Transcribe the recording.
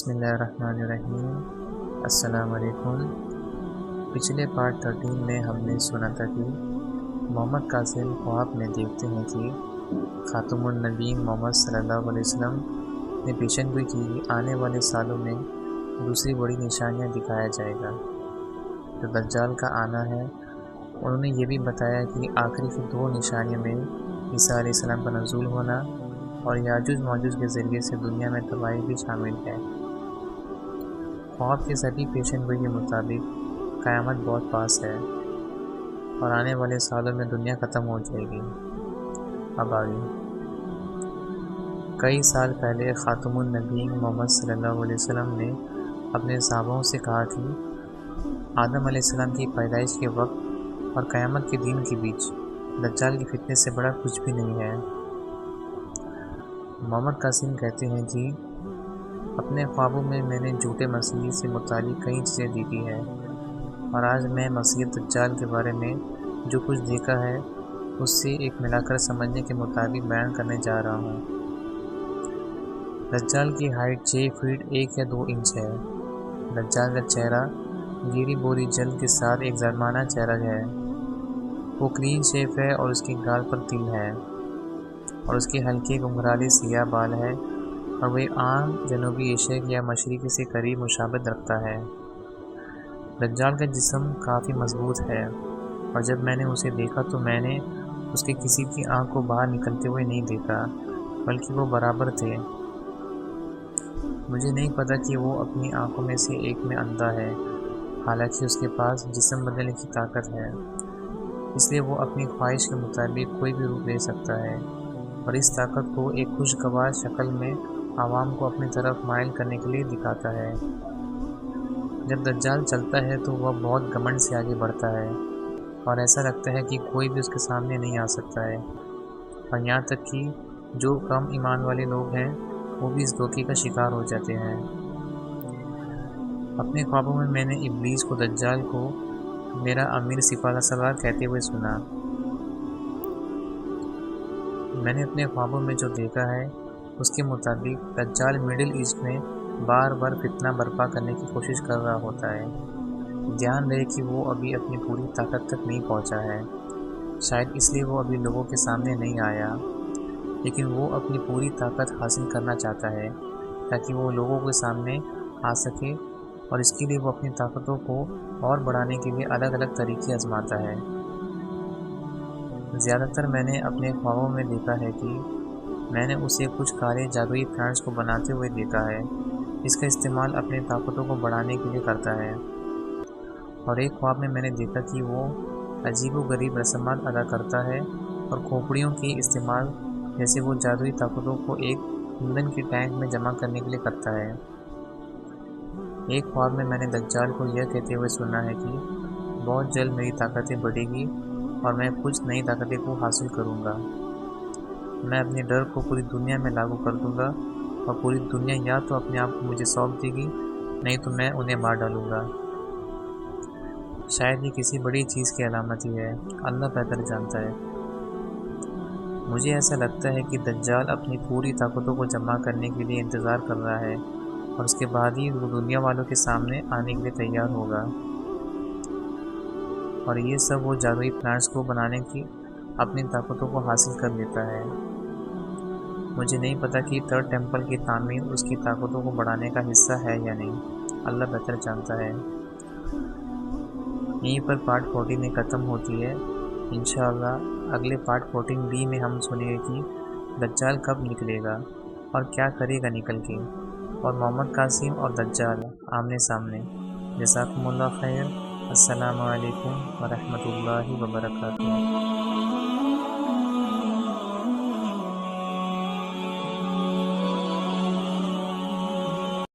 بسم اللہ الرحمن الرحیم۔ السلام علیکم۔ پچھلے پارٹ 13 میں ہم نے سنا تھا کہ محمد قاسم خواب میں دیکھتے ہیں کہ خاتم النبیین محمد صلی اللہ علیہ وسلم نے پیشن گوئی کی کہ آنے والے سالوں میں دوسری بڑی نشانیاں دکھایا جائے گا جو دجال کا آنا ہے۔ انہوں نے یہ بھی بتایا کہ آخری کی 2 نشانیوں میں عیسیٰ علیہ السلام کا نزول ہونا اور یاجوج ماجوج کے ذریعے سے دنیا میں تباہی بھی شامل ہے۔ خواب کی صحیح پیشن گوئی کے مطابق قیامت بہت پاس ہے اور آنے والے سالوں میں دنیا ختم ہو جائے گی۔ اب آگے کئی سال پہلے خاتم النبیین محمد صلی اللہ علیہ وسلم نے اپنے صحابوں سے کہا کہ آدم علیہ السلام کی پیدائش کے وقت اور قیامت کے دن کے بیچ دجال کے فتنے سے بڑا کچھ بھی نہیں ہے۔ محمد قاسم کہتے ہیں کہ اپنے خوابوں میں نے جھوٹے مسیح سے متعلق کئی چیزیں دیکھی ہیں اور آج میں مسیح دجال کے بارے میں جو کچھ دیکھا ہے اس سے ایک ملا کر سمجھنے کے مطابق بیان کرنے جا رہا ہوں۔ دجال کی ہائٹ 6 فٹ 1 یا 2 انچ ہے۔ دجال کا چہرہ گیری بوری جلد کے ساتھ ایک ظالمانہ چہرہ ہے۔ وہ کلین شیف ہے اور اس کے گال پر تل ہے اور اس کے ہلکے گھنگھرالے سیاہ بال ہے اور وہ عام جنوبی ایشیا یا مشرقی سے قریب مشابہت رکھتا ہے۔ دجال کا جسم کافی مضبوط ہے اور جب میں نے اسے دیکھا تو میں نے اس کے کسی کی آنکھ کو باہر نکلتے ہوئے نہیں دیکھا بلکہ وہ برابر تھے۔ مجھے نہیں پتا کہ وہ اپنی آنکھوں میں سے ایک میں اندھا ہے، حالانکہ اس کے پاس جسم بدلنے کی طاقت ہے، اس لیے وہ اپنی خواہش کے مطابق کوئی بھی روپ لے سکتا ہے اور اس طاقت کو ایک خوشگوار شکل میں عوام کو اپنی طرف مائل کرنے کے لیے دکھاتا ہے۔ جب دجال چلتا ہے تو وہ بہت گھمنڈ سے آگے بڑھتا ہے اور ایسا لگتا ہے کہ کوئی بھی اس کے سامنے نہیں آ سکتا ہے، اور یہاں تک کہ جو کم ایمان والے لوگ ہیں وہ بھی اس دھوکے کا شکار ہو جاتے ہیں۔ اپنے خوابوں میں نے ابلیس کو دجال کو میرا امیر سپاہ سالار کہتے ہوئے سنا۔ میں نے اپنے خوابوں میں جو دیکھا ہے اس کے مطابق دجال مڈل ایسٹ میں بار بار فتنہ برپا کرنے کی کوشش کر رہا ہوتا ہے۔ دھیان رہے کہ وہ ابھی اپنی پوری طاقت تک نہیں پہنچا ہے، شاید اس لیے وہ ابھی لوگوں کے سامنے نہیں آیا، لیکن وہ اپنی پوری طاقت حاصل کرنا چاہتا ہے تاکہ وہ لوگوں کے سامنے آ سکے، اور اس کے لیے وہ اپنی طاقتوں کو اور بڑھانے کے لیے الگ الگ طریقے آزماتا ہے۔ زیادہ تر میں نے اپنے خوابوں میں دیکھا ہے کہ میں نے اسے کچھ کالے جادوئی پلانٹس کو بناتے ہوئے دیکھا ہے۔ اس کا استعمال اپنی طاقتوں کو بڑھانے کے لیے کرتا ہے، اور ایک خواب میں نے دیکھا کہ وہ عجیب و غریب رسومات ادا کرتا ہے اور کھوپڑیوں کے استعمال جیسے وہ جادوئی طاقتوں کو ایک ایندھن کے ٹینک میں جمع کرنے کے لیے کرتا ہے۔ ایک خواب میں نے دجال کو یہ کہتے ہوئے سنا ہے کہ بہت جلد میری طاقتیں بڑھے گی اور میں کچھ نئی طاقتیں کو حاصل کروں گا۔ میں اپنے ڈر کو پوری دنیا میں لاگو کر دوں گا اور پوری دنیا یا تو اپنے آپ کو مجھے سونپ دے گی، نہیں تو میں انہیں مار ڈالوں گا۔ شاید یہ کسی بڑی چیز کی علامت ہی ہے، اللہ بہتر جانتا ہے۔ مجھے ایسا لگتا ہے کہ دجال اپنی پوری طاقتوں کو جمع کرنے کے لیے انتظار کر رہا ہے اور اس کے بعد ہی وہ دنیا والوں کے سامنے آنے کے لیے تیار ہوگا، اور یہ سب وہ جادوئی پلانٹس کو بنانے کی اپنی طاقتوں کو حاصل کر لیتا ہے۔ مجھے نہیں پتا کہ 3rd ٹیمپل کی تعمیر اس کی طاقتوں کو بڑھانے کا حصہ ہے یا نہیں، اللہ بہتر جانتا ہے۔ یہیں پر پارٹ 14 ختم ہوتی ہے۔ انشاءاللہ اگلے پارٹ 14B میں ہم سنیں گے کہ دجال کب نکلے گا اور کیا کرے گا نکل کے، اور محمد قاسم اور دجال آمنے سامنے۔ جزاکم اللہ خیر۔ السلام علیکم ورحمۃ اللہ وبرکاتہ۔